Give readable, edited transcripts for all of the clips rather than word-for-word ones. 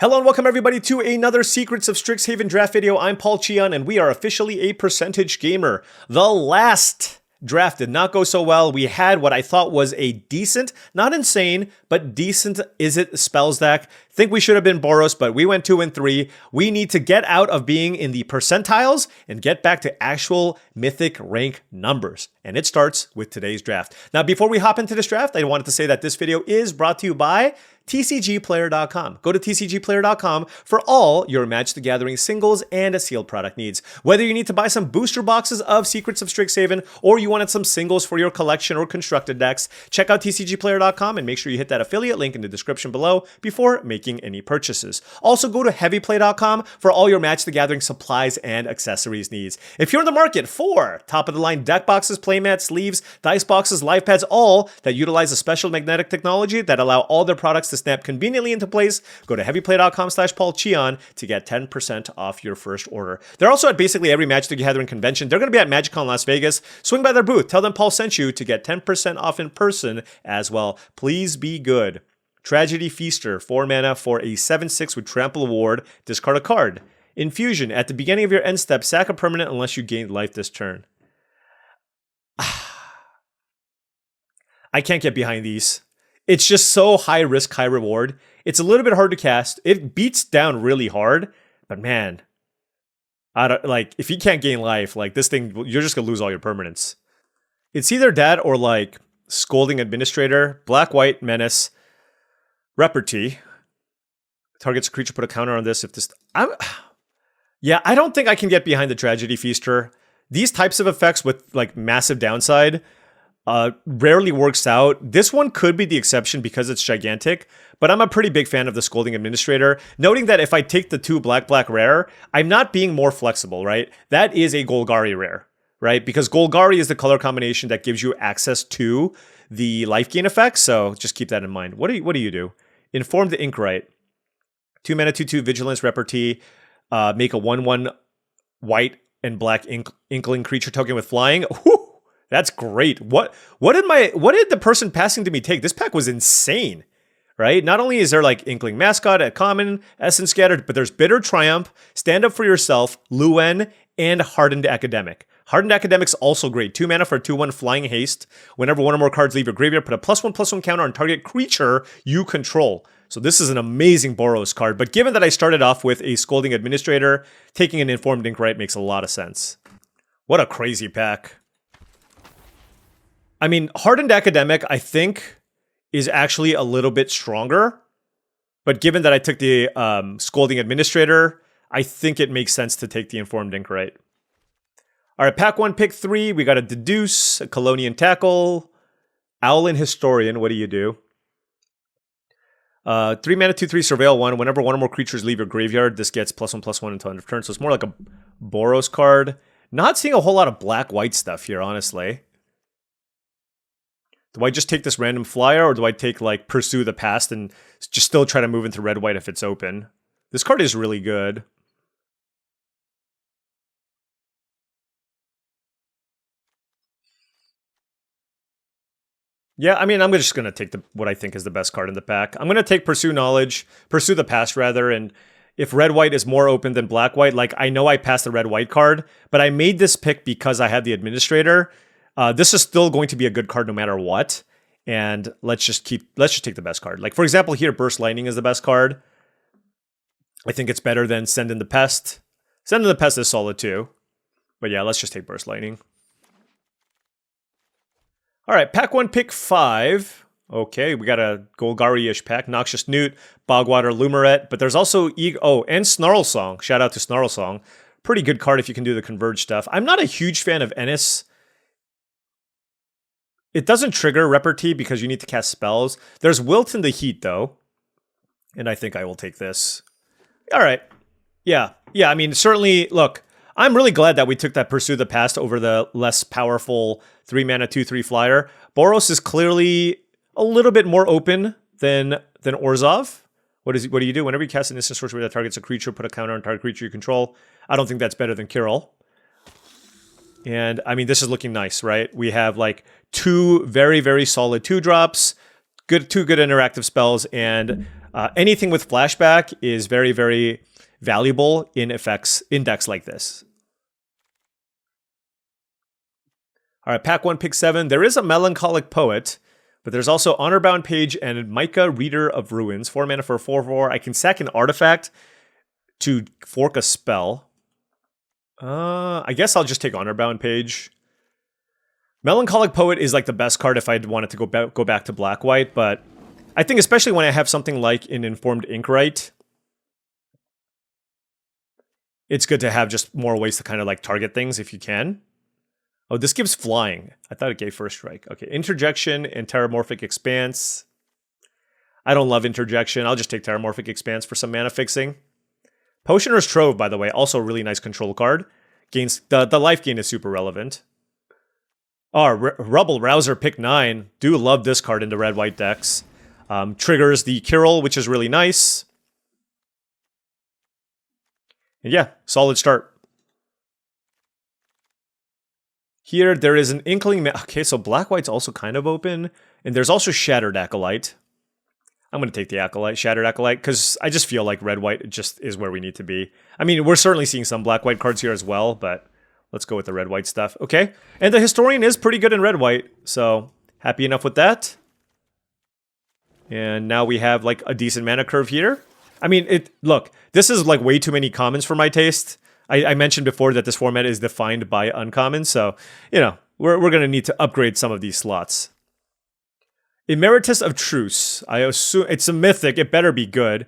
Hello and welcome everybody to another Secrets of Strixhaven draft video. I'm Paul Cheon and we are officially a percentage gamer. The last draft did not go so well. We had what I thought was a decent, not insane, but decent Izzet spell stack. Think we should have been Boros, but we went 2 and 3. We need to get out of being in the percentiles and get back to actual mythic rank numbers. And it starts with today's draft. Now, before we hop into this draft, I wanted to say that this video is brought to you by TCGplayer.com. Go to TCGplayer.com for all your Magic the Gathering singles and sealed product needs. Whether you need to buy some booster boxes of Secrets of Strixhaven or you wanted some singles for your collection or constructed decks, check out TCGplayer.com and make sure you hit that affiliate link in the description below before making any purchases. Also, go to HeavyPlay.com for all your Magic the Gathering supplies and accessories needs. If you're in the market for top-of-the-line deck boxes, playmats, sleeves, dice boxes, life pads, all that utilize a special magnetic technology that allow all their products to snap conveniently into place, go to heavyplay.com/paulcheon to get 10% off your first order. They're also at basically every Magic the Gathering convention. They're going to be at MagicCon Las Vegas. Swing by their booth. Tell them Paul sent you to get 10% off in person as well. Please be good. Tragedy Feaster, 4 mana for a 7/6 with Trample Award. Discard a card. Infusion, at the beginning of your end step, sack a permanent unless you gain life this turn. I can't get behind these. It's just so high risk, high reward. It's a little bit hard to cast. It beats down really hard, but man, I don't like if you can't gain life, like this thing, you're just gonna lose all your permanents. It's either that or like Scolding Administrator, Black-White Menace, Repartee. Targets a creature, put a counter on this if this. Yeah, I don't think I can get behind the Tragedy Feaster. These types of effects with like massive downside rarely works out. This one could be the exception because it's gigantic, but I'm a pretty big fan of the Scolding Administrator. Noting that if I take the 2 black rare, I'm not being more flexible, right? That is a Golgari rare, right? Because Golgari is the color combination that gives you access to the life gain effect, so just keep that in mind. What do you do? Inform the Inkwright. 2 mana, 2/2 Vigilance Repartee. Make a 1/1 white and black Inkling creature token with flying. Whew! That's great. What did the person passing to me take? This pack was insane, right? Not only is there like Inkling Mascot at common, Essence Scattered, but there's Bitter Triumph, Stand Up for Yourself, Luen, and Hardened Academic. Hardened Academic's also great. 2 mana for a 2/1 Flying Haste. Whenever one or more cards leave your graveyard, put a +1/+1 counter on target creature you control. So this is an amazing Boros card, but given that I started off with a Scolding Administrator, taking an Informed Inkwright makes a lot of sense. What a crazy pack. I mean, Hardened Academic, I think, is actually a little bit stronger. But given that I took the Scolding Administrator, I think it makes sense to take the Informed Inkwright. All right, pack 1, pick 3. We got a Deduce, a Colonian Tackle, Owlin Historian. What do you do? 3 mana, 2/3, Surveil 1. Whenever one or more creatures leave your graveyard, this gets +1/+1 until end of turn. So it's more like a Boros card. Not seeing a whole lot of black-white stuff here, honestly. Do I just take this random flyer, or do I take, like, Pursue the Past and just still try to move into red-white if it's open? This card is really good. Yeah, I mean, I'm just going to take what I think is the best card in the pack. I'm going to take Pursue the Past, rather, and if red-white is more open than black-white, like, I know I passed the red-white card, but I made this pick because I had the Administrator. This is still going to be a good card no matter what, and let's just take the best card. Like, for example, here, Burst Lightning is the best card. I think it's better than Send in the Pest. Send in the Pest is solid too, but yeah, let's just take Burst Lightning. All right, pack 1, pick 5. Okay, we got a Golgari-ish pack. Noxious Newt, Bogwater, Lumeret, but there's also and Snarl Song. Shout out to Snarl Song. Pretty good card if you can do the Converge stuff. I'm not a huge fan of Ennis. It doesn't trigger Repartee because you need to cast spells. There's Wilt in the Heat, though. And I think I will take this. All right. Yeah, I mean, certainly, look, I'm really glad that we took that Pursue the Past over the less powerful 3 mana, 2/3 flyer. Boros is clearly a little bit more open than Orzhov. What do you do? Whenever you cast an instant sorcery that targets a creature, put a counter on target creature you control. I don't think that's better than Kirill. And I mean, this is looking nice, right? We have like 2 very, very solid 2-drops, Two good interactive spells, and anything with flashback is very, very valuable in effects index like this. All right, pack 1, pick 7. There is a Melancholic Poet, but there's also Honorbound Page and Micah, Reader of Ruins. 4 mana for a 4/4. I can sack an artifact to fork a spell. I guess I'll just take Honorbound Page. Melancholic Poet is like the best card if I wanted to go back to black-white, but I think especially when I have something like an Informed Inkwrite, it's good to have just more ways to kind of like target things if you can. Oh, this gives flying. I thought it gave first strike. Okay, Interjection and Terramorphic Expanse. I don't love Interjection. I'll just take Terramorphic Expanse for some mana fixing. Potioner's Trove, by the way, also a really nice control card. Gains the life gain is super relevant. Oh, Rubble Rouser, pick 9. Do love this card in the red-white decks. Triggers the Kirill, which is really nice. And yeah, solid start. Here, there is an Inkling... Okay, so black-white's also kind of open. And there's also Shattered Acolyte. I'm going to take the Acolyte, Shattered Acolyte, because I just feel like red-white just is where we need to be. I mean, we're certainly seeing some black-white cards here as well, but let's go with the red-white stuff. Okay, and the Historian is pretty good in red-white, so happy enough with that. And now we have like a decent mana curve here. I mean, look, this is like way too many commons for my taste. I mentioned before that this format is defined by uncommon, so, you know, we're going to need to upgrade some of these slots. Emeritus of Truce. I assume it's a mythic. It better be good.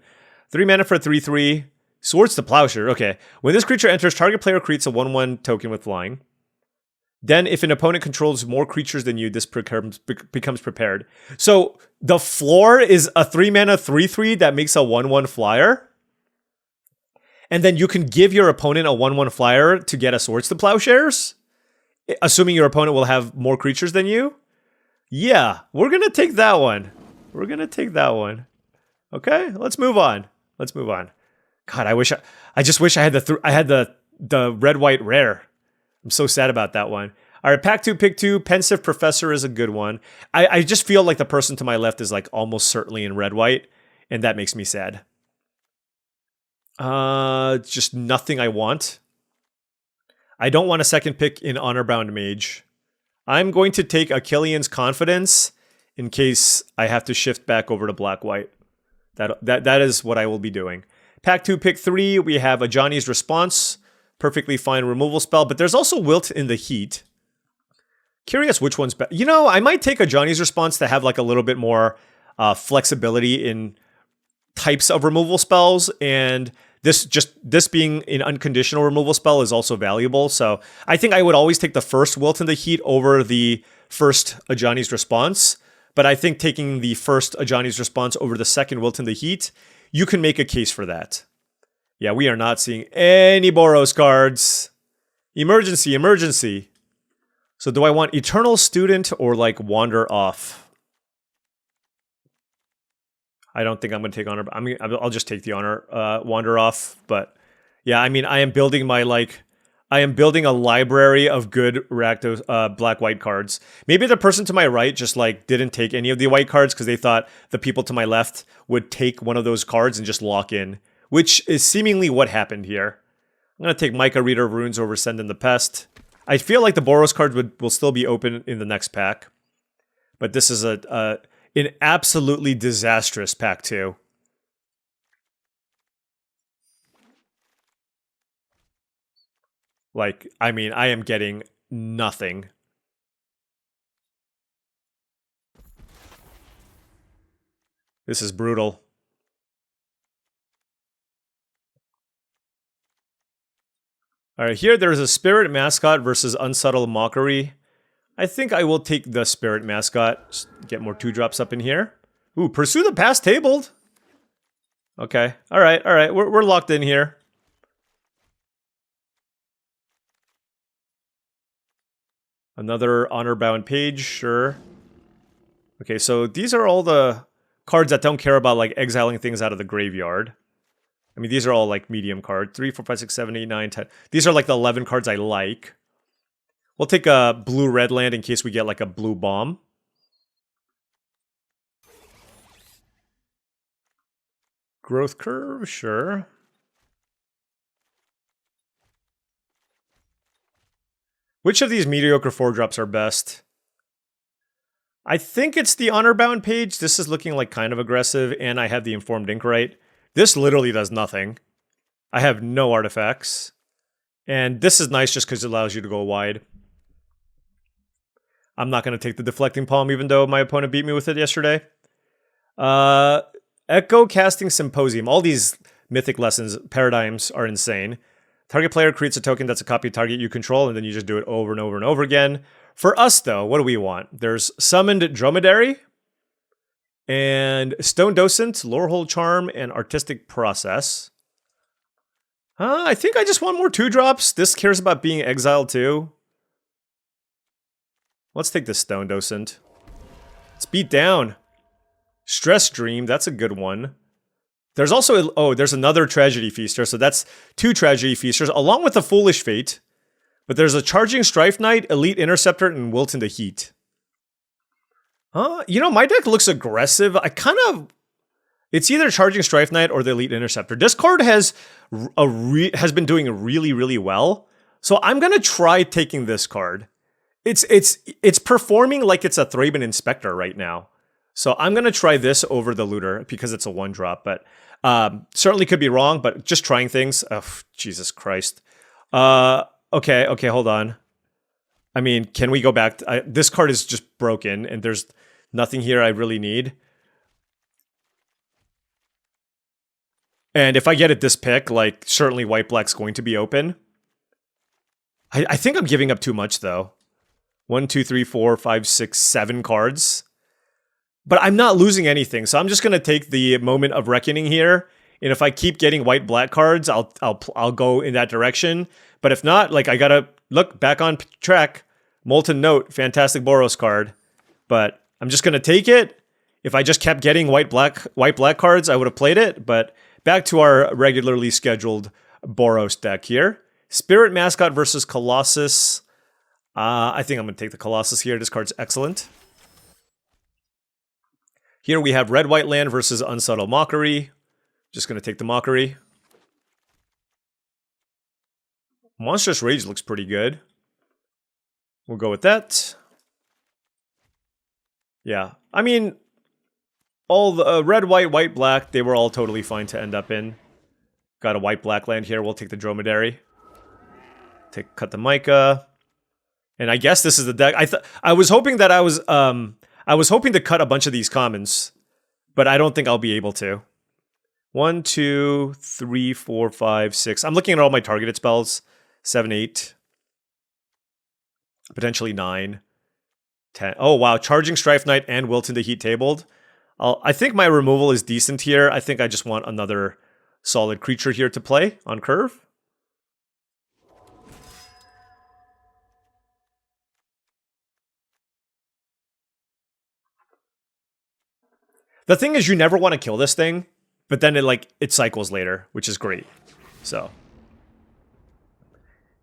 3 mana for 3/3. Swords to Plowshare. Okay. When this creature enters, target player creates a 1/1 token with flying. Then, if an opponent controls more creatures than you, this becomes prepared. So, the floor is a 3 mana 3/3 that makes a 1/1 flyer. And then you can give your opponent a 1/1 flyer to get a Swords to Plowshares, assuming your opponent will have more creatures than you. Yeah, we're going to take that one. We're going to take that one. Okay, let's move on. Let's move on. God, I just wish I had the red-white rare. I'm so sad about that one. All right, pack 2, pick 2. Pensive Professor is a good one. I just feel like the person to my left is like almost certainly in red-white, and that makes me sad. Just nothing I want. I don't want a second pick in Honorbound Mage. I'm going to take Achillean's Confidence in case I have to shift back over to black-white. That is what I will be doing. Pack 2, pick 3. We have a Johnny's Response. Perfectly fine removal spell, but there's also Wilt in the Heat. Curious which one's better. You know, I might take a Johnny's Response to have like a little bit more flexibility in types of removal spells, and this being an unconditional removal spell is also valuable. So I think I would always take the first Wilt in the Heat over the first Ajani's Response. But I think taking the first Ajani's Response over the second Wilt in the Heat, you can make a case for that. Yeah, we are not seeing any Boros cards. Emergency, emergency. So do I want Eternal Student or like Wander Off? I don't think I'm going to take Honor. I'll just take the Honor Wander Off. But yeah, I mean, I am building a library of good Rakdos black-white cards. Maybe the person to my right just like didn't take any of the white cards because they thought the people to my left would take one of those cards and just lock in, which is seemingly what happened here. I'm going to take Micah, Reader of Runes over Send in the Pest. I feel like the Boros cards will still be open in the next pack. But this is an absolutely disastrous pack 2. Like, I mean, I am getting nothing. This is brutal. All right, here there's a Spirit Mascot versus Unsubtle Mockery. I think I will take the Spirit Mascot. Just get more 2-drops up in here. Ooh, Pursue the Past tabled. Okay, all right. We're locked in here. Another Honor-bound Page, sure. Okay, so these are all the cards that don't care about like exiling things out of the graveyard. I mean, these are all like medium cards. 3, 4, 5, 6, 7, 8, 9, 10. These are like the 11 cards I like. We'll take a blue-red land in case we get like a blue bomb. Growth curve, sure. Which of these mediocre 4-drops are best? I think it's the honor bound page. This is looking like kind of aggressive, and I have the informed ink right. This literally does nothing. I have no artifacts. And this is nice just because it allows you to go wide. I'm not going to take the deflecting palm, even though my opponent beat me with it yesterday. Echo Casting Symposium. All these mythic lessons, paradigms are insane. Target player creates a token that's a copy of target you control, and then you just do it over and over and over again. For us, though, what do we want? There's Summoned Dromedary, and Stone Docent, Lorehold Charm, and Artistic Process. I think I just want more 2-drops. This cares about being exiled, too. Let's take the Stone Docent. Let's beat down. Stress Dream, that's a good one. There's also, there's another Tragedy Feaster, so that's 2 Tragedy Feasters, along with a Foolish Fate. But there's a Charging Strife Knight, Elite Interceptor, and Wilt into Heat. You know, my deck looks aggressive. It's either Charging Strife Knight or the Elite Interceptor. This card has been doing really, really well, so I'm gonna try taking this card. It's performing like it's a Thraben Inspector right now. So I'm going to try this over the Looter because it's a 1-drop, but certainly could be wrong, but just trying things. Oh, Jesus Christ. Okay, hold on. I mean, can we go back? This card is just broken, and there's nothing here I really need. And if I get it this pick, like, certainly white-black's going to be open. I think I'm giving up too much, though. 1, 2, 3, 4, 5, 6, 7 cards. But I'm not losing anything, so I'm just gonna take the moment of reckoning here. And if I keep getting white-black cards, I'll go in that direction. But if not, like, I gotta look back on track. Molten Note, fantastic Boros card. But I'm just gonna take it. If I just kept getting white-black cards, I would have played it. But back to our regularly scheduled Boros deck here. Spirit Mascot versus Colossus. I think I'm gonna take the Colossus here. This card's excellent. Here we have Red-White Land versus Unsubtle Mockery. Just going to take the Mockery. Monstrous Rage looks pretty good. We'll go with that. Yeah, I mean, all the red, white, white, black, they were all totally fine to end up in. Got a white-black land here. We'll take the Dromedary. Cut the Mica. And I guess this is the deck. I was hoping that I was hoping to cut a bunch of these commons, but I don't think I'll be able to. 1, 2, 3, 4, 5, 6. I'm looking at all my targeted spells. 7, 8. Potentially 9. 10. Oh, wow. Charging Strife Knight and Wilt into Heat tabled. I think my removal is decent here. I think I just want another solid creature here to play on curve. The thing is, you never want to kill this thing, but then it cycles later, which is great. So,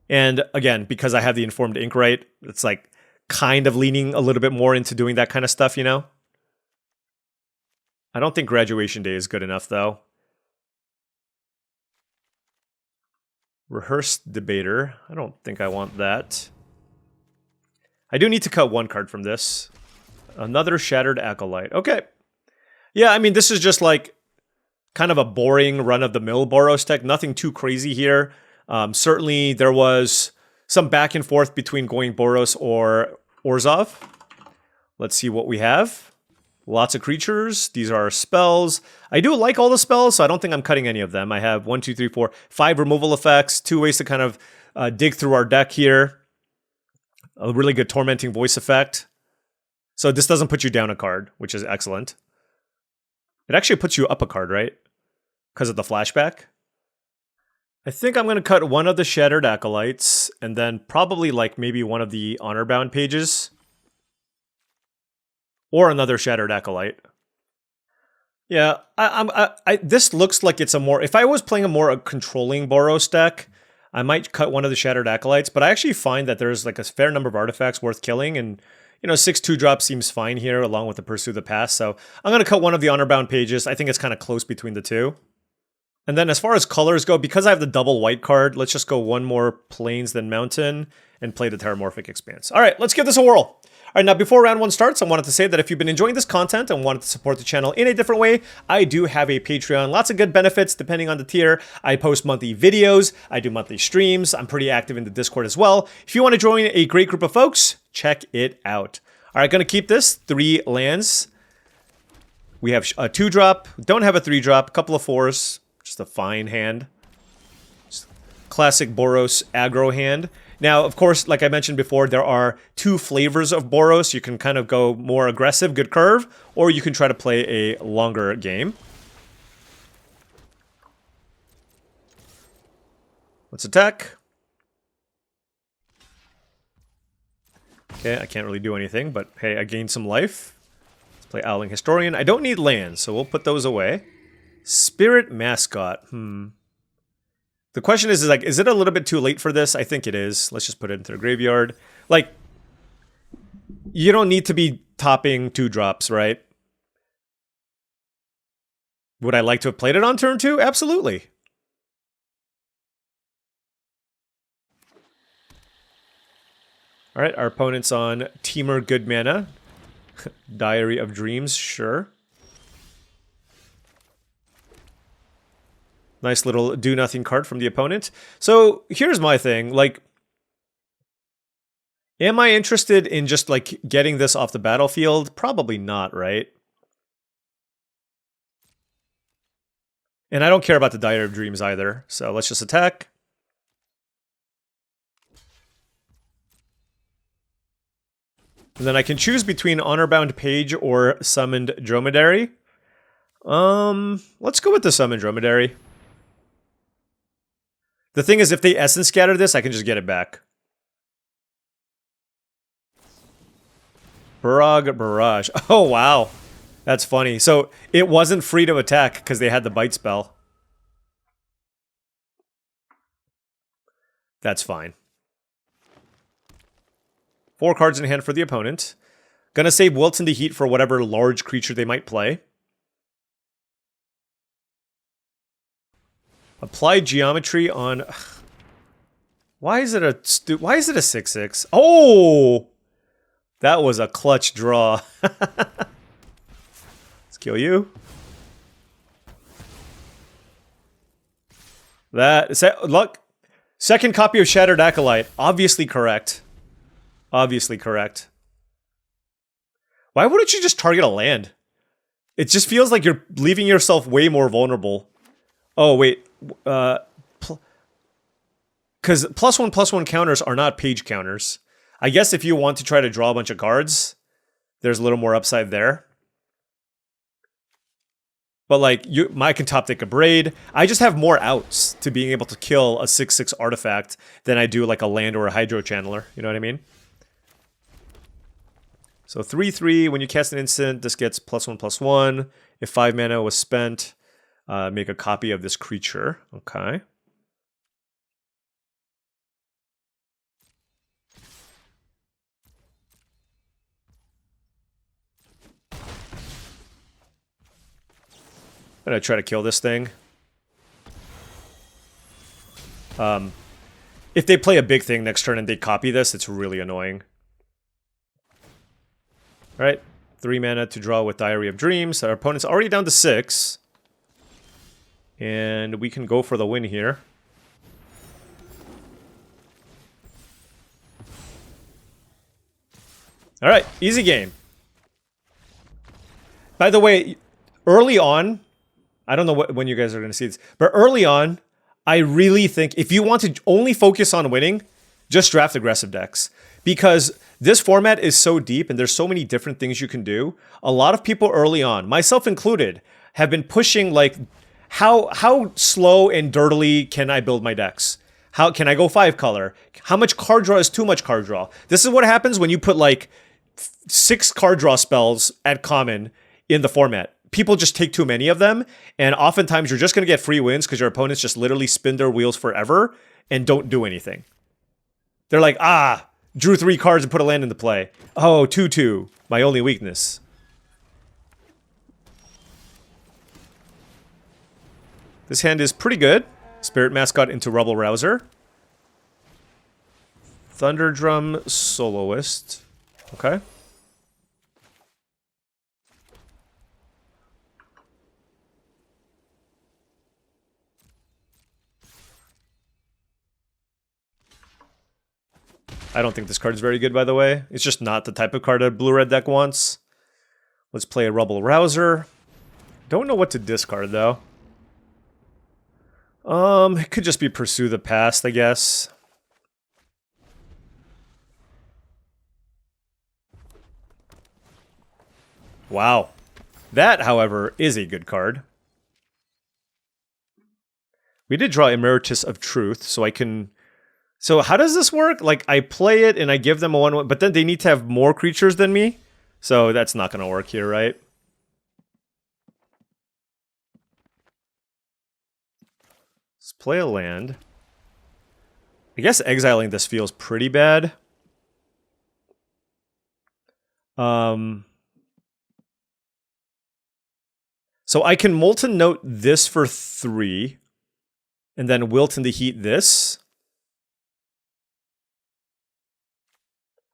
and again, because I have the informed ink right, it's like kind of leaning a little bit more into doing that kind of stuff, you know? I don't think Graduation Day is good enough, though. Rehearsed Debater. I don't think I want that. I do need to cut 1 card from this. Another Shattered Acolyte. Okay. Yeah, I mean, this is just like kind of a boring run-of-the-mill Boros deck. Nothing too crazy here. Certainly, there was some back and forth between going Boros or Orzhov. Let's see what we have. Lots of creatures. These are our spells. I do like all the spells, so I don't think I'm cutting any of them. I have 1, 2, 3, 4, 5 removal effects. 2 ways to kind of dig through our deck here. A really good Tormenting Voice effect. So this doesn't put you down a card, which is excellent. It actually puts you up a card, right? Because of the flashback. I think I'm going to cut 1 of the Shattered Acolytes, and then probably like maybe 1 of the Honor-Bound pages. Or another Shattered Acolyte. Yeah, this looks like it's a more... If I was playing a more controlling Boros deck, I might cut 1 of the Shattered Acolytes, but I actually find that there's like a fair number of artifacts worth killing, and you know, 6 2-drop seems fine here, along with the Pursue the Past. So I'm going to cut 1 of the Honor-Bound pages. I think it's kind of close between the 2. And then as far as colors go, because I have the double white card, let's just go one more Plains than Mountain and play the Terramorphic Expanse. All right, let's give this a whirl. All right, now before round one starts, I wanted to say that if you've been enjoying this content and wanted to support the channel in a different way, I do have a Patreon. Lots of good benefits depending on the tier. I post monthly videos. I do monthly streams. I'm pretty active in the Discord as well. If you want to join a great group of folks, check it out. All right, going to keep this 3 lands. We have a 2-drop. Don't have a 3-drop. A couple of 4s. Just a fine hand. Just classic Boros aggro hand. Now, of course, like I mentioned before, there are 2 flavors of Boros. You can kind of go more aggressive, good curve, or you can try to play a longer game. Let's attack. Okay, I can't really do anything, but hey, I gained some life. Let's play Owling Historian. I don't need lands, so we'll put those away. Spirit Mascot. The question is like, is it a little bit too late for this? I think it is. Let's just put it into the graveyard. Like, you don't need to be topping 2-drops, right? Would I like to have played it on turn 2? Absolutely. All right, our opponent's on Temur Good Mana. Diary of Dreams, sure. Nice little do-nothing card from the opponent. So here's my thing. Like, am I interested in just, like, getting this off the battlefield? Probably not, right? And I don't care about the Diary of Dreams either. So let's just attack. And then I can choose between Honorbound Page or Summoned Dromedary. Let's go with the Summoned Dromedary. The thing is, if they Essence Scatter this, I can just get it back. Barrage Barrage. Oh, wow. That's funny. So, it wasn't free to attack because they had the Bite spell. That's fine. 4 cards in hand for the opponent. Gonna save Wilton the Heat for whatever large creature they might play. Apply Geometry on... Why is it a 6/6? Oh! That was a clutch draw. Let's kill you. Look. Second copy of Shattered Acolyte. Obviously correct. Obviously correct. Why wouldn't you just target a land? It just feels like you're leaving yourself way more vulnerable. Oh, wait. Because +1/+1 counters are not page counters. I guess if you want to try to draw a bunch of cards, there's a little more upside there. But like, I can top deck a Braid. I just have more outs to being able to kill a 6/6 artifact than I do like a land or a Hydro Channeler. You know what I mean? So 3/3, when you cast an instant, this gets +1/+1. If 5 mana was spent, make a copy of this creature. Okay. I'm gonna try to kill this thing. If they play a big thing next turn and they copy this, it's really annoying. Alright, 3 mana to draw with Diary of Dreams. Our opponent's already down to 6. And we can go for the win here. Alright, easy game. By the way, early on, I don't know when you guys are going to see this, but early on, I really think if you want to only focus on winning, just draft aggressive decks. Because this format is so deep and there's so many different things you can do. A lot of people early on, myself included, have been pushing like, how slow and dirtily can I build my decks? How can I go 5 color? How much card draw is too much card draw? This is what happens when you put like 6 card draw spells at common in the format. People just take too many of them, and oftentimes you're just going to get free wins because your opponents just literally spin their wheels forever and don't do anything. They're like, drew 3 cards and put a land into play. Oh, 2/2, my only weakness. This hand is pretty good. Spirit Mascot into Rebel Rouser. Thunderdrum Soloist. Okay. I don't think this card is very good, by the way. It's just not the type of card a blue-red deck wants. Let's play a Rebel Rouser. Don't know what to discard, though. It could just be Pursue the Past, I guess. Wow. That, however, is a good card. We did draw Emeritus of Truth, so I can... So how does this work? Like, I play it and I give them a 1/1, but then they need to have more creatures than me? So that's not going to work here, right? Let's play a land. I guess exiling this feels pretty bad. So I can Molten Note this for 3, and then Wilt in the Heat this.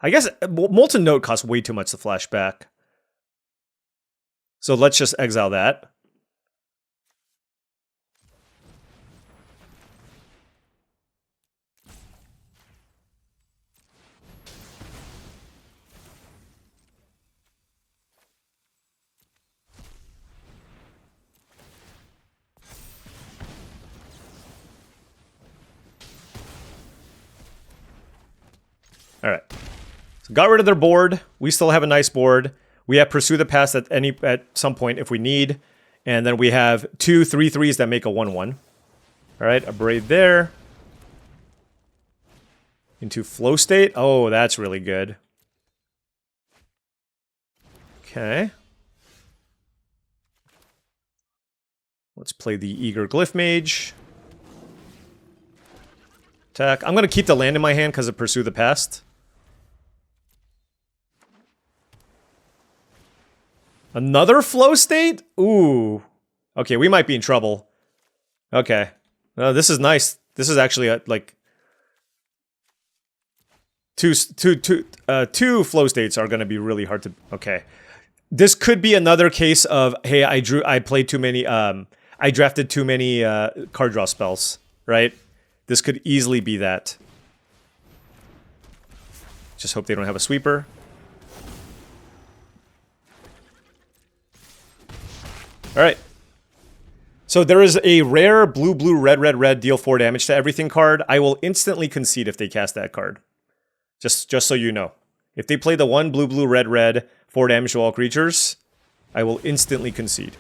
I guess Molten Note costs way too much to flash back. So let's just exile that. All right. So got rid of their board. We still have a nice board. We have Pursue the Past at some point if we need. And then we have 2 3/3s that make a 1/1. All right, a Braid there. Into Flow State. Oh, that's really good. Okay. Let's play the Eager Glyph Mage. Attack. I'm going to keep the land in my hand because of Pursue the Past. Another Flow State? Ooh. Okay, we might be in trouble. Okay. This is nice. This is actually like... Two Flow States are going to be really hard to... Okay. This could be another case of, hey, I played too many... I drafted too many card draw spells, right? This could easily be that. Just hope they don't have a sweeper. All right. So there is a rare blue, blue, red, red, red, deal 4 damage to everything card. I will instantly concede if they cast that card. Just so you know. If they play the 1 blue, blue, red, red, 4 damage to all creatures, I will instantly concede.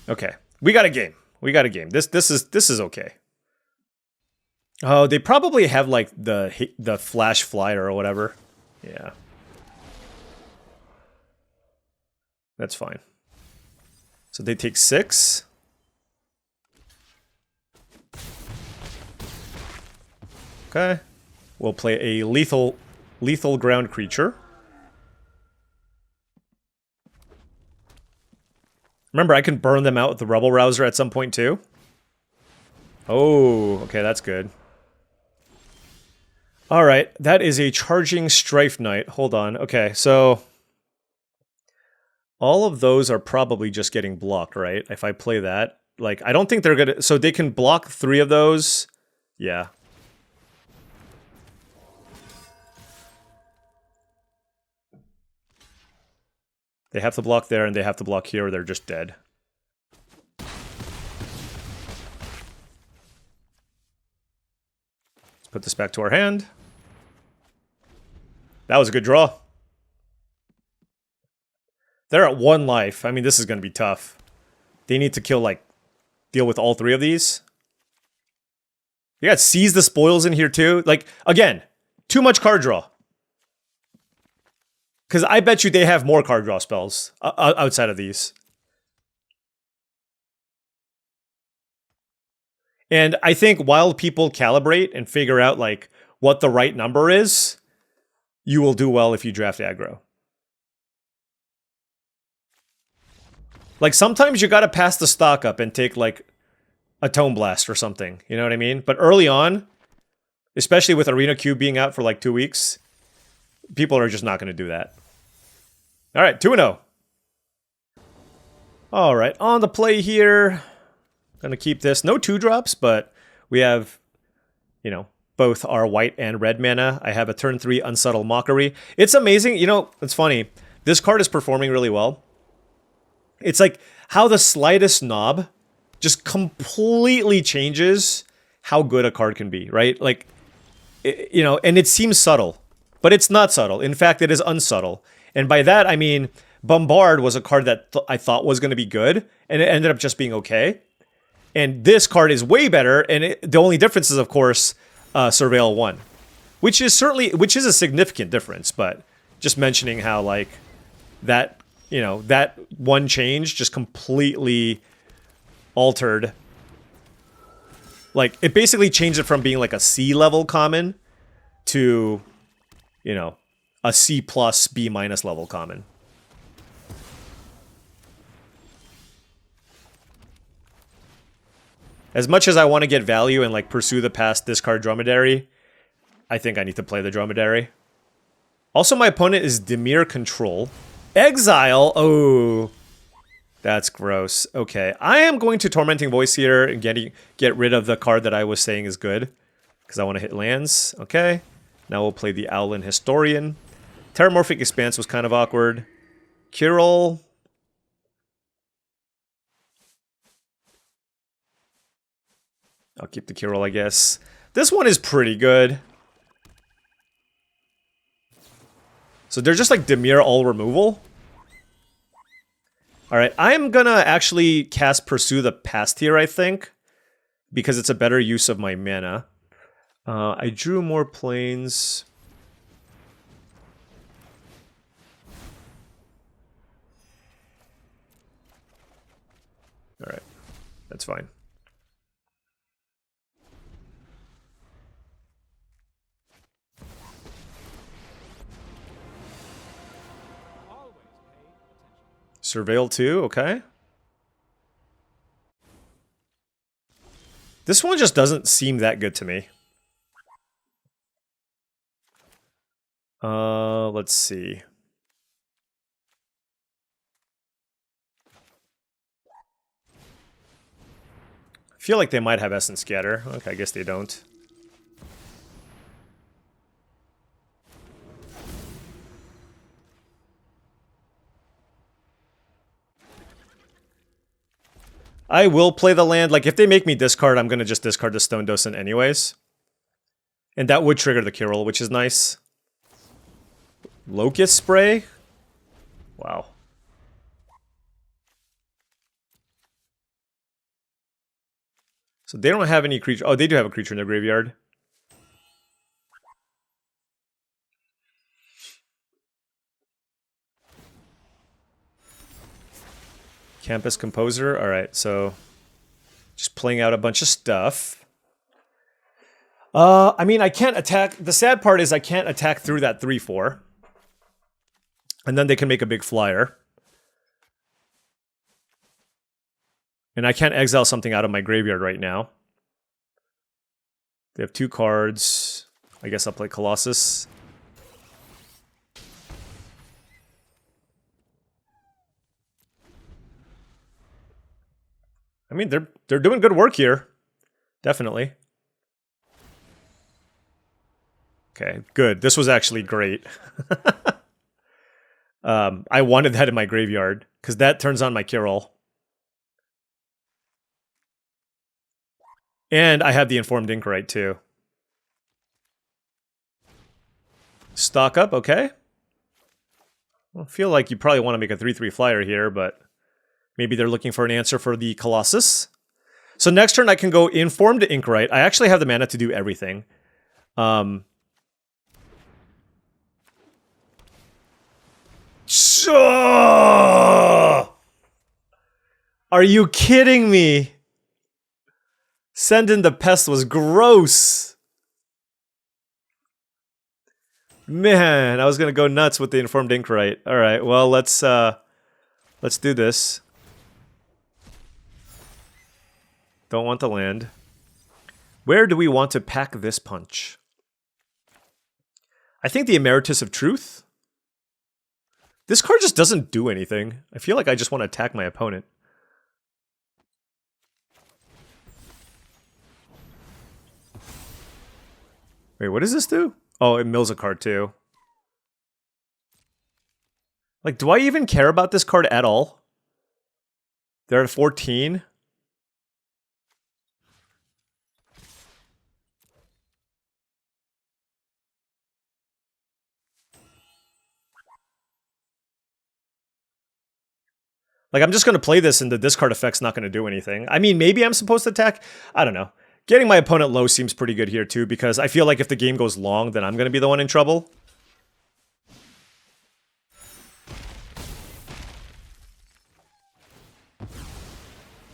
Okay. We got a game. We got a game. This is okay. Oh, they probably have like the flash flyer or whatever. Yeah. That's fine. So they take 6. Okay. We'll play a lethal ground creature. Remember, I can burn them out with the Rebel Rouser at some point too. Oh, okay, that's good. All right, that is a Charging Strife Knight. Hold on. Okay, so all of those are probably just getting blocked, right? If I play that. Like, I don't think they're gonna... So they can block 3 of those. Yeah. They have to block there, and they have to block here, or they're just dead. Let's put this back to our hand. That was a good draw. They're at 1 life. I mean, this is going to be tough. They need to kill, like, deal with all 3 of these. You got Seize the Spoils in here, too. Like, again, too much card draw. Because I bet you they have more card draw spells outside of these. And I think while people calibrate and figure out, like, what the right number is, you will do well if you draft aggro. Like, sometimes you gotta pass the stock up and take, like, a Tome Blast or something. You know what I mean? But early on, especially with Arena Cube being out for, like, 2 weeks, people are just not gonna do that. Alright, 2-0. Alright, on the play here. Gonna keep this. No 2-drops, but we have, you know, both our white and red mana. I have a turn 3 Unsubtle Mockery. It's amazing. You know, it's funny. This card is performing really well. It's like how the slightest knob just completely changes how good a card can be, right? Like, you know, and it seems subtle, but it's not subtle. In fact, it is unsubtle. And by that, I mean, Bombard was a card that I thought was going to be good, and it ended up just being okay. And this card is way better, and the only difference is, of course, Surveil 1. Which is a significant difference, but just mentioning how, like, that, you know, that one change just completely altered. Like, it basically changed it from being like a C level common to, you know, a C plus B minus level common. As much as I want to get value and, like, pursue the past discard Dromedary, I think I need to play the Dromedary. Also, my opponent is Dimir Control. Exile! Oh, that's gross. Okay, I am going to Tormenting Voice here and get rid of the card that I was saying is good, because I want to hit lands. Okay, now we'll play the Owlin Historian. Terramorphic Expanse was kind of awkward. Kirill. I'll keep the Kirill, I guess. This one is pretty good. So they're just like Dimir all removal. Alright, I'm gonna actually cast Pursue the Past here, I think. Because it's a better use of my mana. I drew more planes. Alright, that's fine. Surveil 2, okay. This one just doesn't seem that good to me. Let's see. I feel like they might have Essence Scatter. Okay, I guess they don't. I will play the land. Like, if they make me discard, I'm going to just discard the Stone Docent anyways. And that would trigger the Kirill, which is nice. Locust Spray? Wow. So they don't have any creature. Oh, they do have a creature in their graveyard. Campus Composer. Alright, so just playing out a bunch of stuff. I mean, I can't attack. The sad part is I can't attack through that 3/4. And then they can make a big flyer. And I can't exile something out of my graveyard right now. They have 2 cards. I guess I'll play Colossus. I mean, they're doing good work here. Definitely. Okay, good. This was actually great. I wanted that in my graveyard, because that turns on my Kirill. And I have the Informed Inkerite, too. Stock up, okay. I feel like you probably want to make a 3/3 flyer here, but maybe they're looking for an answer for the Colossus. So next turn I can go Informed Inkerite. I actually have the mana to do everything. Are you kidding me? Send in the Pest was gross. Man, I was gonna go nuts with the Informed Inkerite. Alright, well let's do this. Don't want the land. Where do we want to pack this punch? I think the Emeritus of Truth. This card just doesn't do anything. I feel like I just want to attack my opponent. Wait, what does this do? Oh, it mills a card too. Like, do I even care about this card at all? They're at 14. Like, I'm just going to play this and the discard effect's not going to do anything. I mean, maybe I'm supposed to attack. I don't know. Getting my opponent low seems pretty good here, too, because I feel like if the game goes long, then I'm going to be the one in trouble.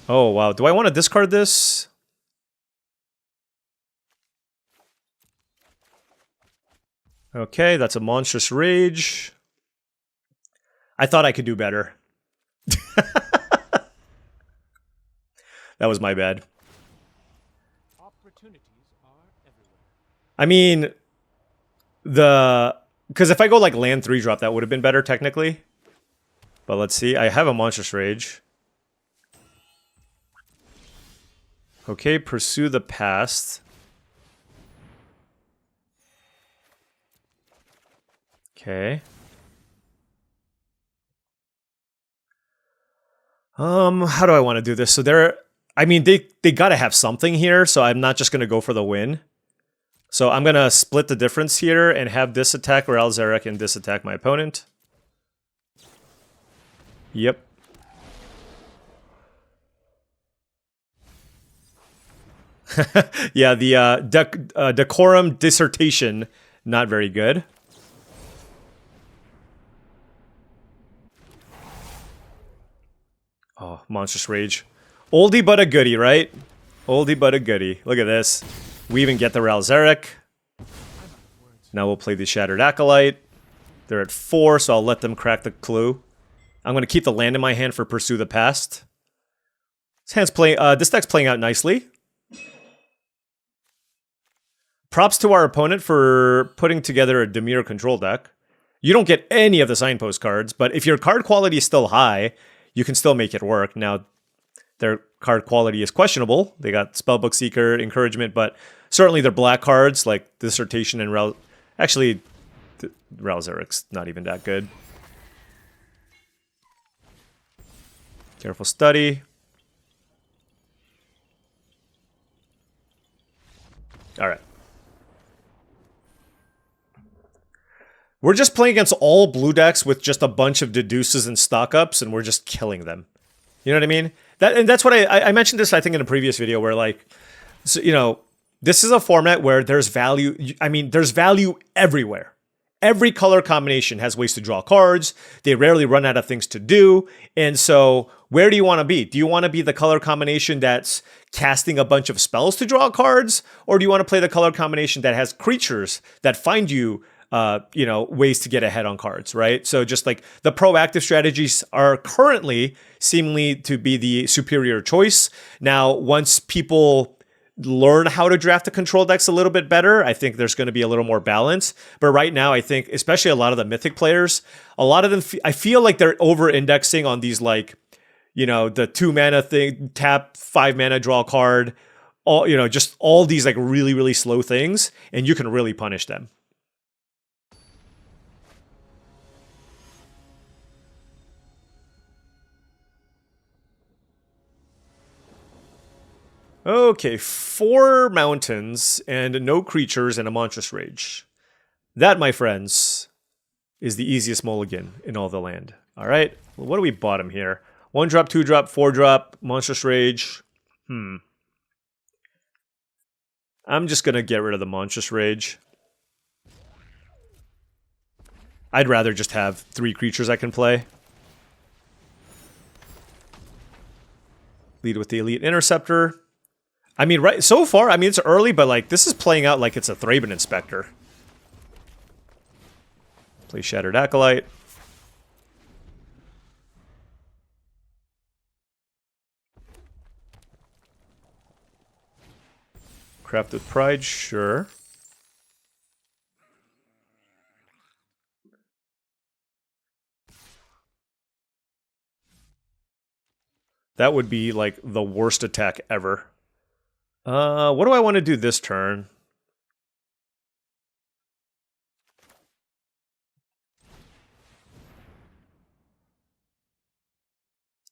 Oh, wow. Do I want to discard this? Okay, that's a Monstrous Rage. I thought I could do better. That was my bad. I mean, because if I go like land 3-drop, that would have been better technically. But let's see. I have a Monstrous Rage. Okay, Pursue the Past. Okay. How do I want to do this? So I mean, they gotta have something here, so I'm not just gonna go for the win. So I'm gonna split the difference here and have this attack Ral Zarek and this attack my opponent. Yep. Yeah, the Decorum Dissertation, not very good. Oh, Monstrous Rage. Oldie but a goodie, right? Oldie but a goodie. Look at this. We even get the Ral Zarek. Now we'll play the Shattered Acolyte. They're at 4, so I'll let them crack the clue. I'm going to keep the land in my hand for Pursue the Past. This deck's playing out nicely. Props to our opponent for putting together a Dimir control deck. You don't get any of the Signpost cards, but if your card quality is still high, you can still make it work. Now, their card quality is questionable. They got Spellbook Seeker, Encouragement, but certainly their black cards like Dissertation and Ral... Actually, Ral Zarek's not even that good. Careful Study. All right. We're just playing against all blue decks with just a bunch of deduces and stock-ups, and we're just killing them. You know what I mean? That's what I mentioned this, I think, in a previous video, where, like, so, you know, this is a format where there's value. I mean, there's value everywhere. Every color combination has ways to draw cards. They rarely run out of things to do. And so where do you want to be? Do you want to be the color combination that's casting a bunch of spells to draw cards? Or do you want to play the color combination that has creatures that find you, you know, ways to get ahead on cards, right? So just like the proactive strategies are currently seemingly to be the superior choice. Now, once people learn how to draft the control decks a little bit better, I think there's going to be a little more balance. But right now, I think, especially a lot of the Mythic players, a lot of them, I feel like they're over-indexing on these, like, you know, the 2-mana thing, tap, 5-mana, draw card, all, you know, just all these, like, really, really slow things, and you can really punish them. Okay, 4 mountains and no creatures and a Monstrous Rage. That, my friends, is the easiest mulligan in all the land. All right, well, what do we bottom here? 1-drop, 2-drop, 4-drop, Monstrous Rage. I'm just going to get rid of the Monstrous Rage. I'd rather just have 3 creatures I can play. Lead with the Elite Interceptor. I mean, right, so far, I mean, it's early, but, like, this is playing out like it's a Thraben Inspector. Play Shattered Acolyte. Craft with Pride, sure. That would be like the worst attack ever. What do I want to do this turn?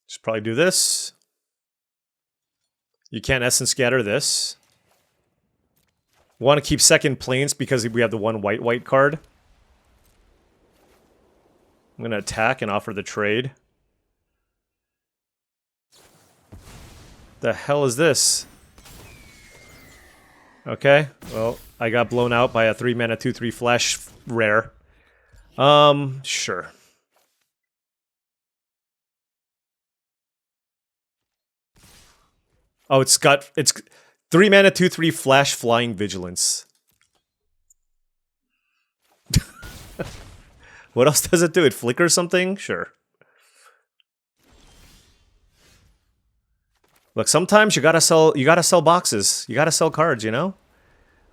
Just probably do this. You can't Essence Scatter this. Want to keep second Plains because we have the one white card. I'm going to attack and offer the trade. The hell is this? Okay, well, I got blown out by a 3-mana 2/3 flash rare. Sure. Oh, it's 3-mana 2/3 flash flying vigilance. What else does it do? It flickers something? Sure. Look, sometimes you gotta sell boxes. You gotta sell cards, you know?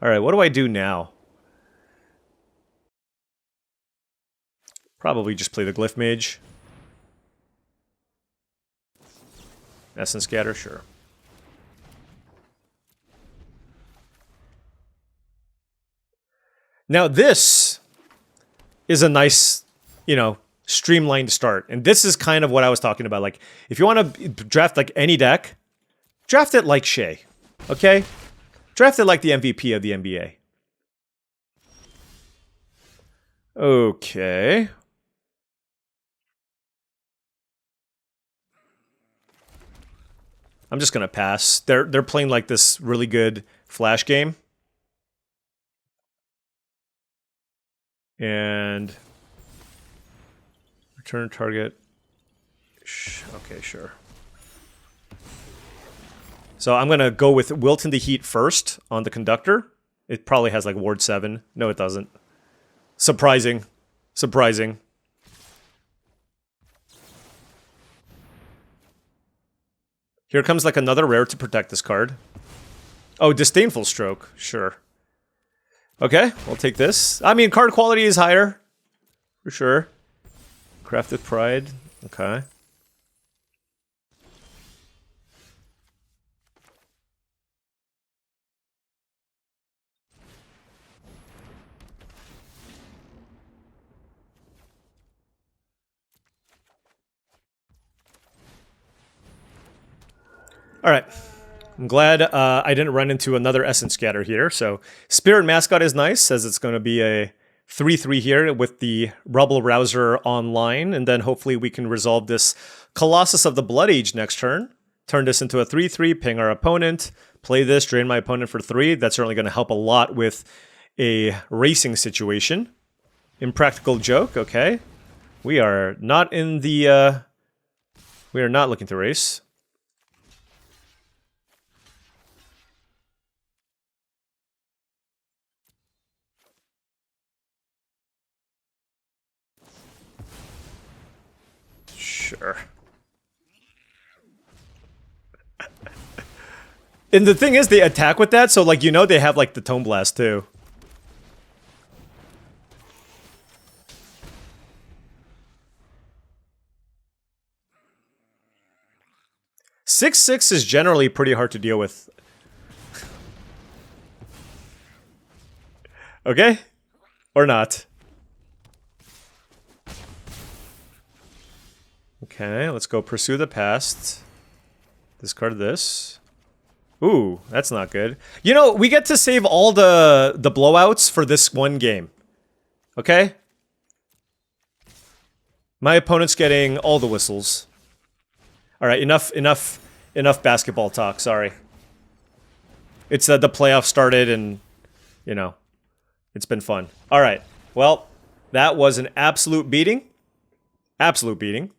Alright, what do I do now? Probably just play the Glyph Mage. Essence Scatter, sure. Now this is a nice, you know, streamlined start. And this is kind of what I was talking about. Like, if you want to draft like any deck, draft it like Shea, okay? Draft it like the MVP of the NBA. Okay. I'm just gonna pass. They're playing like this really good flash game. And return target. Okay, sure. So I'm gonna go with Wilt in the Heat first on the Conductor. It probably has like Ward 7. No, it doesn't. Surprising. Surprising. Here comes like another rare to protect this card. Oh, Disdainful Stroke. Sure. Okay, we'll take this. I mean, card quality is higher. For sure. Craft with Pride. Okay. All right. I'm glad I didn't run into another Essence Scatter here. So Spirit Mascot is nice, says it's going to be a 3/3 here with the Rubble Rouser online, and then hopefully we can resolve this Colossus of the Blood Age next turn. Turn this into a 3/3, ping our opponent, play this, drain my opponent for 3. That's certainly going to help a lot with a racing situation. Impractical Joke, okay. We are not in the... we are not looking to race. Sure. And the thing is, they attack with that, so like, you know, they have like the Tome Blast too. Six is generally pretty hard to deal with. Okay? Or not. Okay, let's go Pursue the Past. Discard this. Ooh, that's not good. You know, we get to save all the blowouts for this one game. Okay? My opponent's getting all the whistles. Alright, enough basketball talk, sorry. It's the playoffs started and, you know, it's been fun. Alright, well, that was an absolute beating. Absolute beating.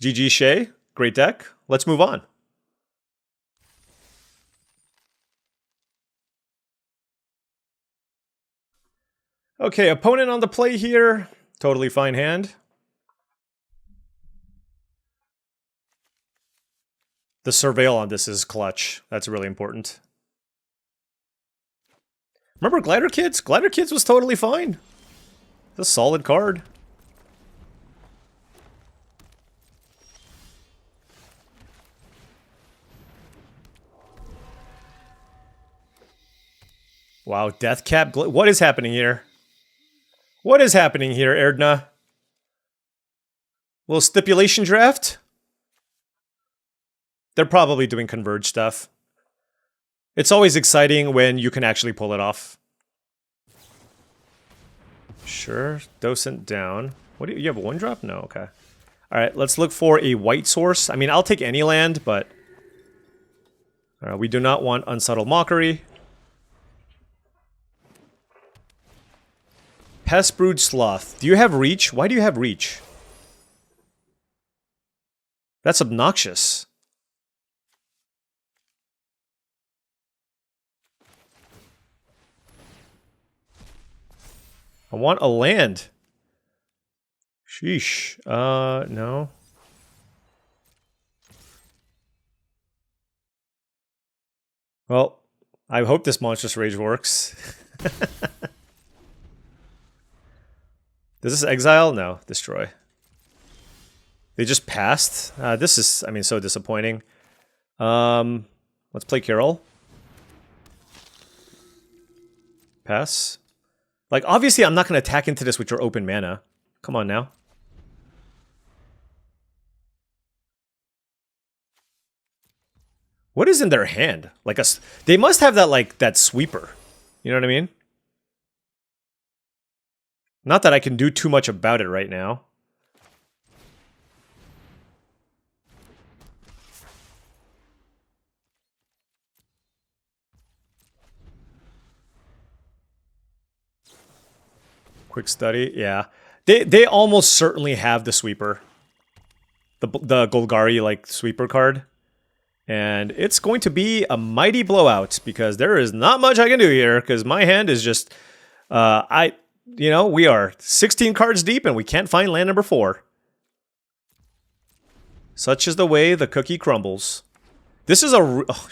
GG Shea, great deck. Let's move on. Okay, opponent on the play here. Totally fine hand. The Surveil on this is clutch. That's really important. Remember Glider Kids? Glider Kids was totally fine. It's a solid card. Wow, Deathcap. What is happening here? What is happening here, Erdna? Little stipulation draft? They're probably doing Converge stuff. It's always exciting when you can actually pull it off. Sure, Docent down. What do you have a 1-drop? No, okay. Alright, let's look for a white source. I mean, I'll take any land, but we do not want Unsubtle Mockery. Pestbrood Sloth. Do you have Reach? Why do you have Reach? That's obnoxious. I want a land. Sheesh. No. Well, I hope this Monstrous Rage works. Does this exile? No. Destroy. They just passed? This is, I mean, so disappointing. Let's play Carol. Pass. Like, obviously, I'm not going to attack into this with your open mana. Come on now. What is in their hand? Like they must have that, like, that sweeper. You know what I mean? Not that I can do too much about it right now. Quick study, yeah. They almost certainly have the sweeper. The Golgari, like, sweeper card. And it's going to be a mighty blowout, because there is not much I can do here, because my hand is just... you know, we are 16 cards deep, and we can't find land number 4. Such is the way the cookie crumbles. This is a... Oh.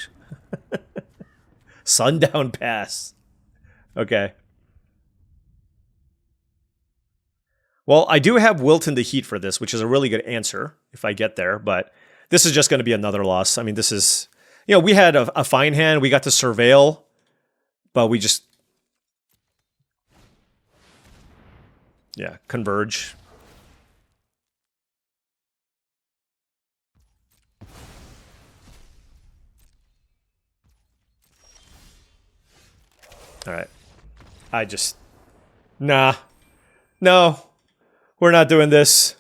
Sundown Pass. Okay. Well, I do have Wilt in the Heat for this, which is a really good answer if I get there, but this is just going to be another loss. I mean, this is... You know, we had a fine hand. We got to Surveil, but we just... Yeah, Converge. Alright. I just... Nah. No. We're not doing this.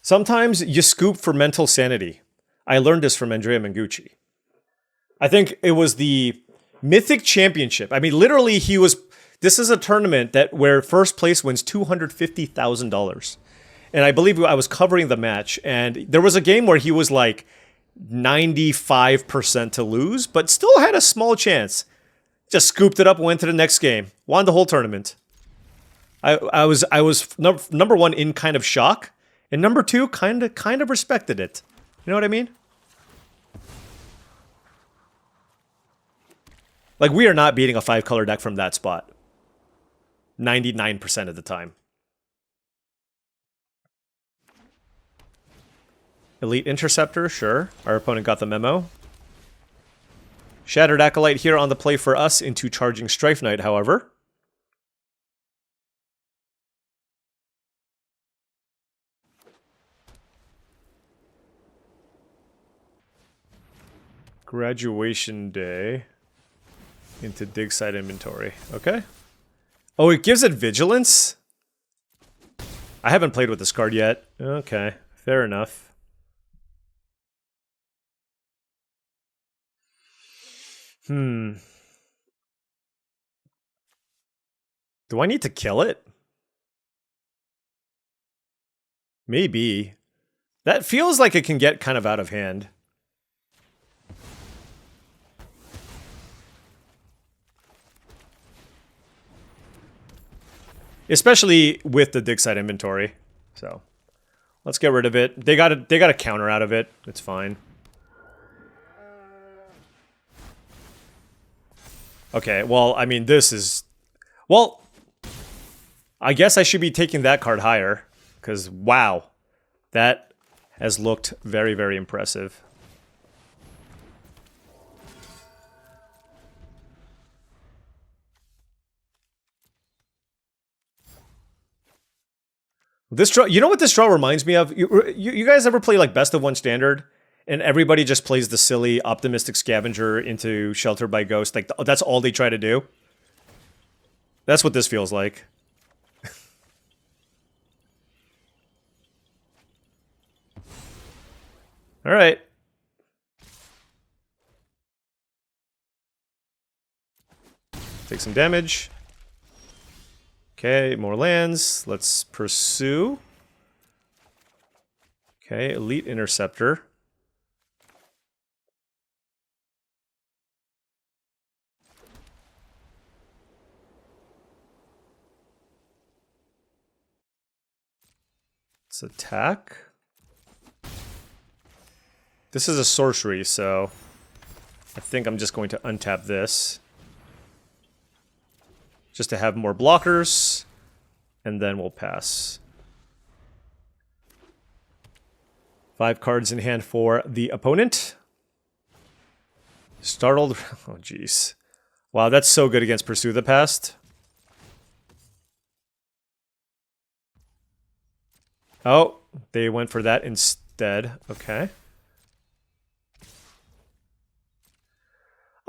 Sometimes you scoop for mental sanity. I learned this from Andrea Mengucci. I think it was the Mythic Championship. I mean, literally, he was... This is a tournament where first place wins $250,000. And I believe I was covering the match, and there was a game where he was like 95% to lose, but still had a small chance. Just scooped it up, went to the next game, won the whole tournament. I was number one in kind of shock, and number two kind of respected it. You know what I mean? Like, we are not beating a 5-color deck from that spot. 99% of the time. Elite Interceptor, sure. Our opponent got the memo. Shattered Acolyte here on the play for us into Charging Strife Knight, however. Graduation Day into Dig Site Inventory. Okay. Oh, it gives it Vigilance? I haven't played with this card yet. Okay, fair enough. Do I need to kill it? Maybe. That feels like it can get kind of out of hand. Especially with the Dig Site Inventory. So, let's get rid of it. They got a counter out of it. It's fine. Okay, well, I mean, this is... Well, I guess I should be taking that card higher. Because, wow. That has looked very, very impressive. This draw, you know what this draw reminds me of? You guys ever play like best of one standard, and everybody just plays the silly optimistic scavenger into Shelter by Ghost? Like that's all they try to do. That's what this feels like. All right. Take some damage. Okay, more lands. Let's pursue. Okay, Elite Interceptor. Let's attack. This is a sorcery, so I think I'm just going to untap this. Just to have more blockers, and then we'll pass. 5 cards in hand for the opponent. Startled. Oh, jeez. Wow, that's so good against Pursue the Past. Oh, they went for that instead. Okay.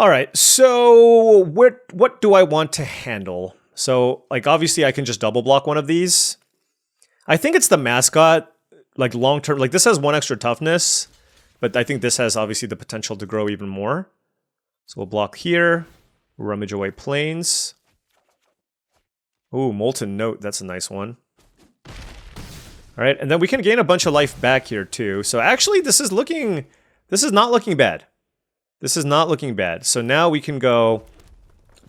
All right, so what do I want to handle? So, like, obviously I can just double block one of these. I think it's the mascot, like, long-term. Like, this has 1 extra toughness, but I think this has, obviously, the potential to grow even more. So we'll block here. Rummage away planes. Ooh, Molten Note. That's a nice one. All right, and then we can gain a bunch of life back here, too. So, actually, this is not looking bad. This is not looking bad. So now we can go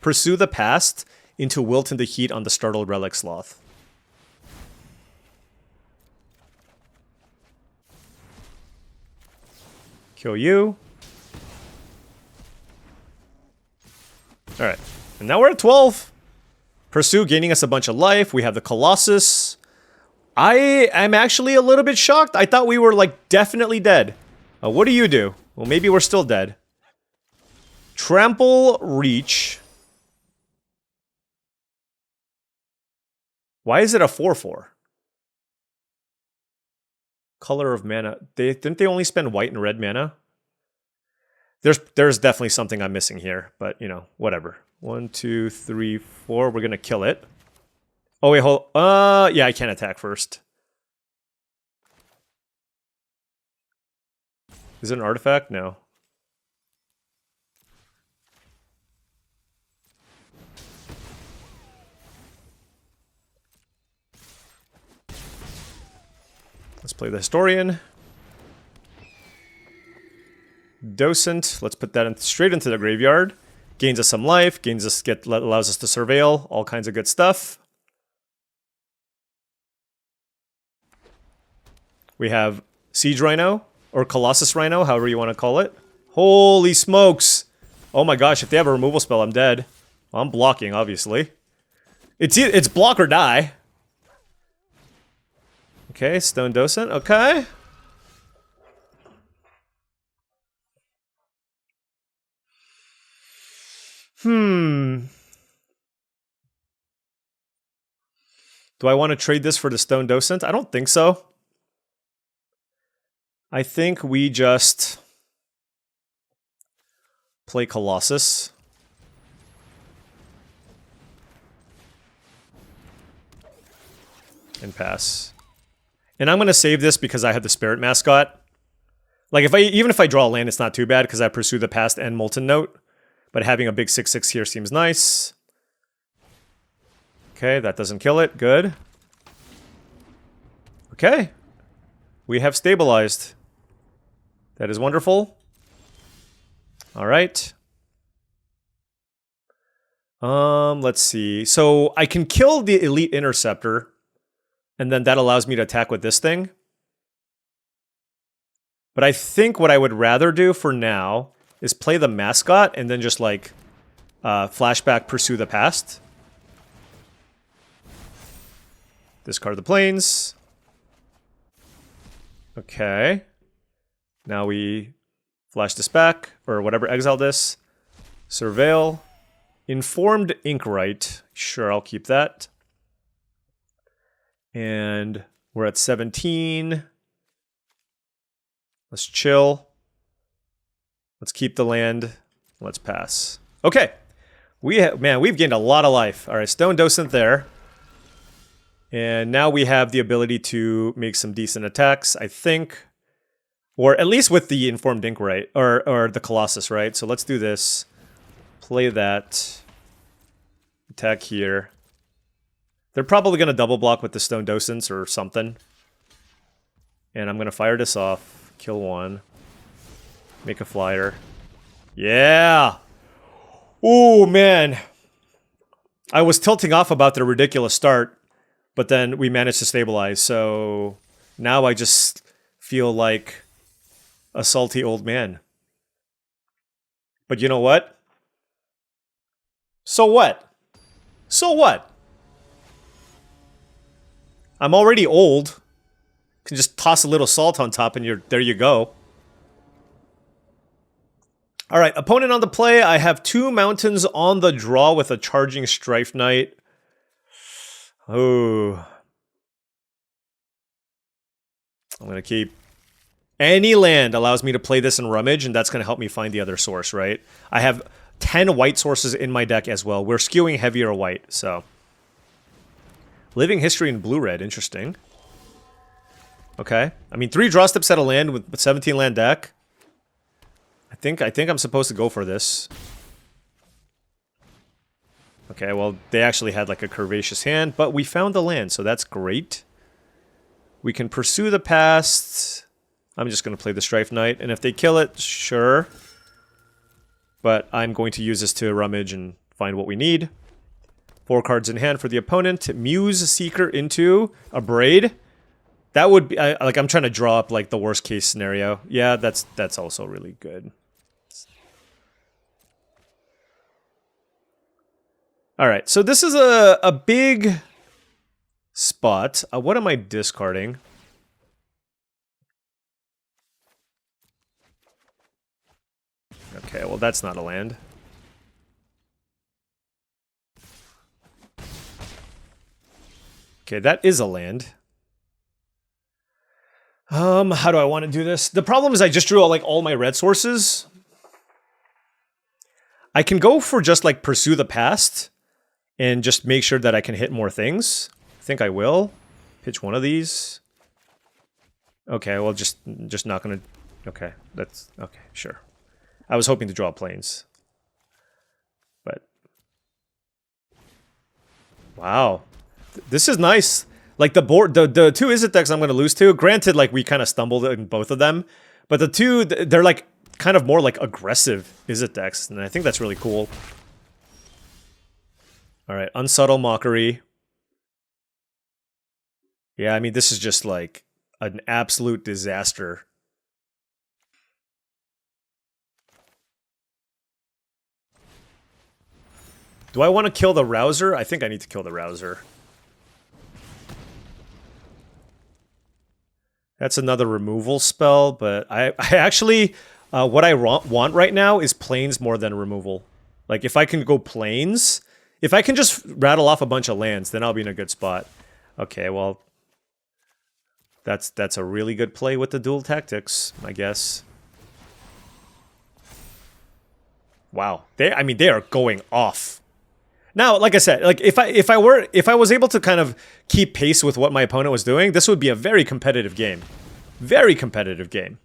Pursue the Past into Wilt in the Heat on the Startled Relic Sloth. Kill you. Alright. And now we're at 12. Pursue gaining us a bunch of life. We have the Colossus. I am actually a little bit shocked. I thought we were, like, definitely dead. What do you do? Well, maybe we're still dead. Trample Reach. Why is it a 4/4? Color of mana. Didn't they only spend white and red mana? There's definitely something I'm missing here, but you know, whatever. 1, 2, 3, 4. We're gonna kill it. Oh wait, hold. Yeah, I can't attack first. Is it an artifact? No. Let's play the Historian. Docent. Let's put that straight into the graveyard. Gains us some life. Allows us to surveil. All kinds of good stuff. We have Siege Rhino or Colossus Rhino, however you want to call it. Holy smokes! Oh my gosh! If they have a removal spell, I'm dead. Well, I'm blocking, obviously. It's block or die. Okay, Stone Docent, okay. Do I want to trade this for the Stone Docent? I don't think so. I think we just play Colossus. And pass. And I'm going to save this because I have the Spirit Mascot. Like, even if I draw a land, it's not too bad because I Pursue the Past and Molten Note. But having a big 6/6 here seems nice. Okay, that doesn't kill it. Good. Okay. We have stabilized. That is wonderful. All right. Let's see. So I can kill the Elite Interceptor. And then that allows me to attack with this thing. But I think what I would rather do for now is play the mascot and then just like Flashback, Pursue the Past. Discard the planes. Okay. Now we flash this back, or whatever, exile this. Surveil. Informed Inkwright. Sure, I'll keep that. And we're at 17. Let's chill. Let's keep the land. Let's pass. Okay. We've gained a lot of life. All right, Stone Docent there. And now we have the ability to make some decent attacks, I think. Or at least with the Informed Inkwright, or the Colossus, right? So let's do this. Play that. Attack here. They're probably going to double block with the Stone Docents or something. And I'm going to fire this off. Kill one. Make a flyer. Yeah! Oh, man. I was tilting off about the ridiculous start, but then we managed to stabilize. So now I just feel like a salty old man. But you know what? So what? So what? I'm already old. Can just toss a little salt on top and there you go. All right, opponent on the play. I have 2 mountains on the draw with a charging Strife Knight. Oh. I'm going to keep... Any land allows me to play this in Rummage, and that's going to help me find the other source, right? I have 10 white sources in my deck as well. We're skewing heavier white, so... Living History in blue-red, interesting. Okay. I mean, 3 draw steps at a land with 17 land deck. I think I'm supposed to go for this. Okay, well, they actually had like a curvaceous hand, but we found the land, so that's great. We can Pursue the Past. I'm just going to play the Strife Knight, and if they kill it, sure. But I'm going to use this to rummage and find what we need. 4 cards in hand for the opponent. Muse Seeker into a Braid. That would be like I'm trying to draw up like the worst case scenario. Yeah, that's also really good. All right, so this is a big spot. What am I discarding? Okay, well that's not a land. Okay, that is a land. How do I want to do this? The problem is I just drew like all my red sources. I can go for just like Pursue the Past and just make sure that I can hit more things. I think I will. Pitch one of these. Okay, well just not gonna... Okay, that's... Okay, sure. I was hoping to draw planes. But... Wow. This is nice. Like the board, the 2 Izzet decks I'm going to lose to, granted, like we kind of stumbled in both of them, but the 2, they're like kind of more like aggressive Izzet decks, and I think that's really cool. All right, Unsubtle Mockery. Yeah, I mean, this is just like an absolute disaster. Do I want to kill the Rouser? I think I need to kill the Rouser. That's another removal spell, but I actually, what I want right now is planes more than removal. Like, if I can go planes, if I can just rattle off a bunch of lands, then I'll be in a good spot. Okay, well, that's a really good play with the dual tactics, I guess. Wow, I mean, they are going off. Now, like I said, like if I was able to kind of keep pace with what my opponent was doing, this would be a very competitive game. Very competitive game.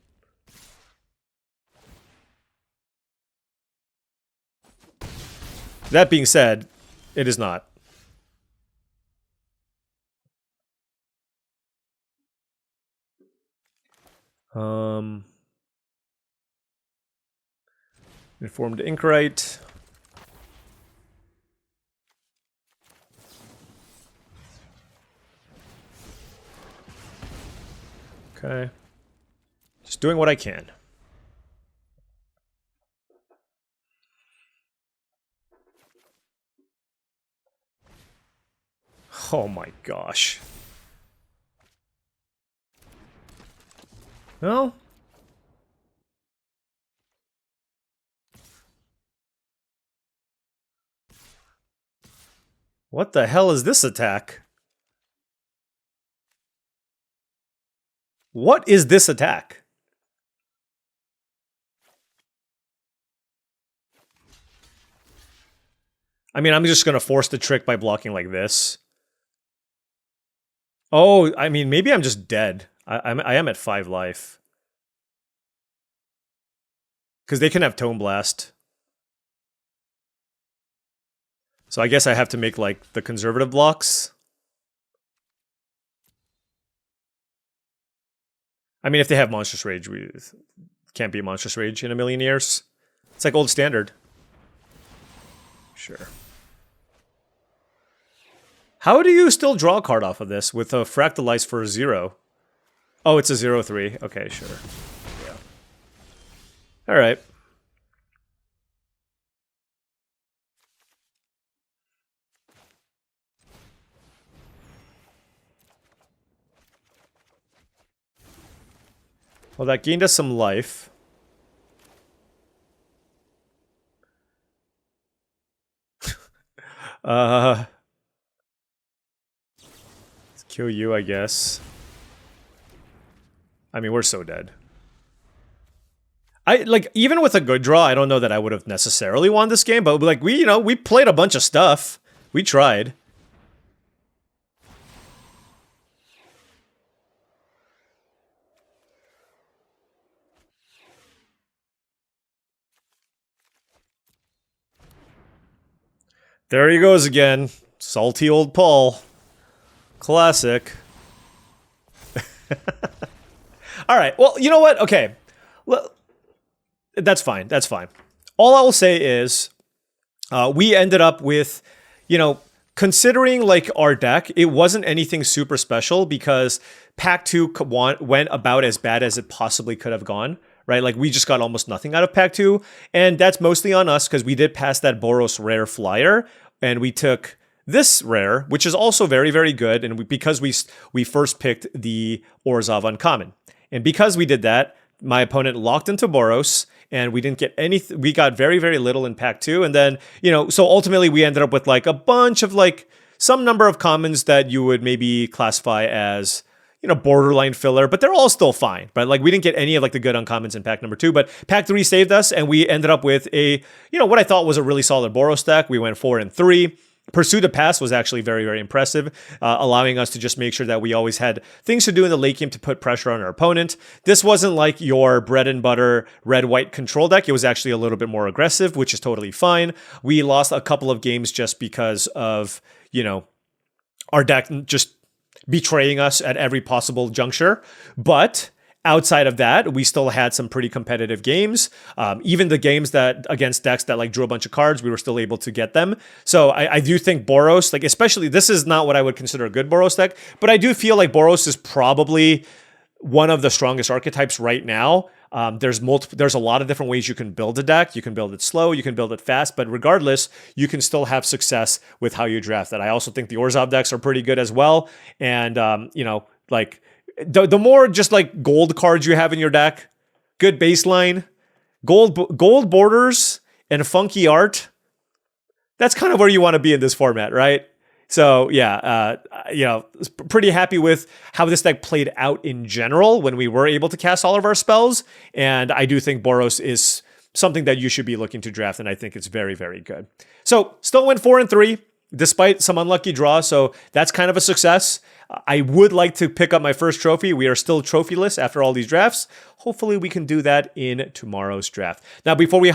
That being said, it is not. Informed Inkwright. Okay. Just doing what I can. Oh my gosh. Well. What the hell is this attack? What is this attack? I mean, I'm just going to force the trick by blocking like this. Oh, I mean, maybe I'm just dead. I am at 5 life. Because they can have Tome Blast. So I guess I have to make, like, the conservative blocks. I mean, if they have Monstrous Rage, we can't beat Monstrous Rage in a million years. It's like old standard. Sure. How do you still draw a card off of this with a Fractalize for a 0? Oh, it's a 0/3. Okay, sure. Yeah. All right. Well, that gained us some life. Let's kill you, I guess. I mean, we're so dead. Like, even with a good draw, I don't know that I would have necessarily won this game, but like, we played a bunch of stuff. We tried. There he goes again. Salty old Paul. Classic. All right. Well, you know what? Okay. Well, that's fine. That's fine. All I will say is we ended up with, considering like our deck, it wasn't anything super special because Pack 2 went about as bad as it possibly could have gone. Right? Like, we just got almost nothing out of Pack 2. And that's mostly on us because we did pass that Boros rare flyer. And we took this rare, which is also very, very good. And because we first picked the Orzhov uncommon. And because we did that, my opponent locked into Boros. And we didn't get anything. We got very, very little in Pack 2. And then, so ultimately we ended up with like a bunch of like some number of commons that you would maybe classify as borderline filler, but they're all still fine. But like, we didn't get any of like the good uncommons in pack number 2, but pack 3 saved us, and we ended up with a, what I thought was a really solid Boros deck. We went 4-3. Pursuit of Pass was actually very, very impressive, allowing us to just make sure that we always had things to do in the late game to put pressure on our opponent. This wasn't like your bread and butter red-white control deck. It was actually a little bit more aggressive, which is totally fine. We lost a couple of games just because of, our deck just betraying us at every possible juncture. But outside of that, we still had some pretty competitive games. Even the games that against decks that like drew a bunch of cards, we were still able to get them. So I do think Boros, like especially, this is not what I would consider a good Boros deck, but I do feel like Boros is probably one of the strongest archetypes right now. There's a lot of different ways you can build a deck. You can build it slow, you can build it fast, but regardless, you can still have success with how you draft it. I also think the Orzhov decks are pretty good as well. And, like the more just like gold cards you have in your deck, good baseline, gold borders and funky art. That's kind of where you want to be in this format, right? So yeah, pretty happy with how this deck played out in general when we were able to cast all of our spells. And I do think Boros is something that you should be looking to draft, and I think it's very, very good. So still went 4-3 despite some unlucky draws. So that's kind of a success. I would like to pick up my first trophy. We are still trophyless after all these drafts. Hopefully we can do that in tomorrow's draft. Now, before I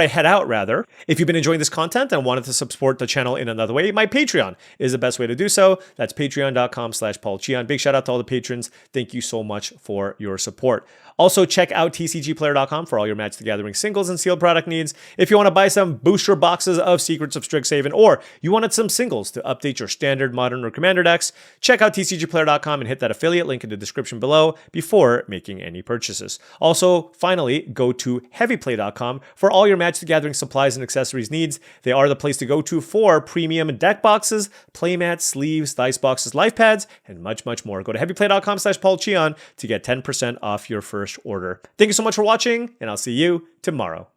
head out, rather, if you've been enjoying this content and wanted to support the channel in another way, my Patreon is the best way to do so. That's patreon.com/paulcheon. Big shout out to all the patrons. Thank you so much for your support. Also, check out TCGplayer.com for all your Magic the Gathering singles and sealed product needs. If you want to buy some booster boxes of Secrets of Strixhaven, or you wanted some singles to update your standard mod Modern, or Commander decks, check out tcgplayer.com and hit that affiliate link in the description below before making any purchases. Also, finally, go to heavyplay.com for all your Magic the Gathering supplies and accessories needs. They are the place to go to for premium deck boxes, playmats, sleeves, dice boxes, life pads, and much, much more. Go to heavyplay.com/paulcheon to get 10% off your first order. Thank you so much for watching, and I'll see you tomorrow.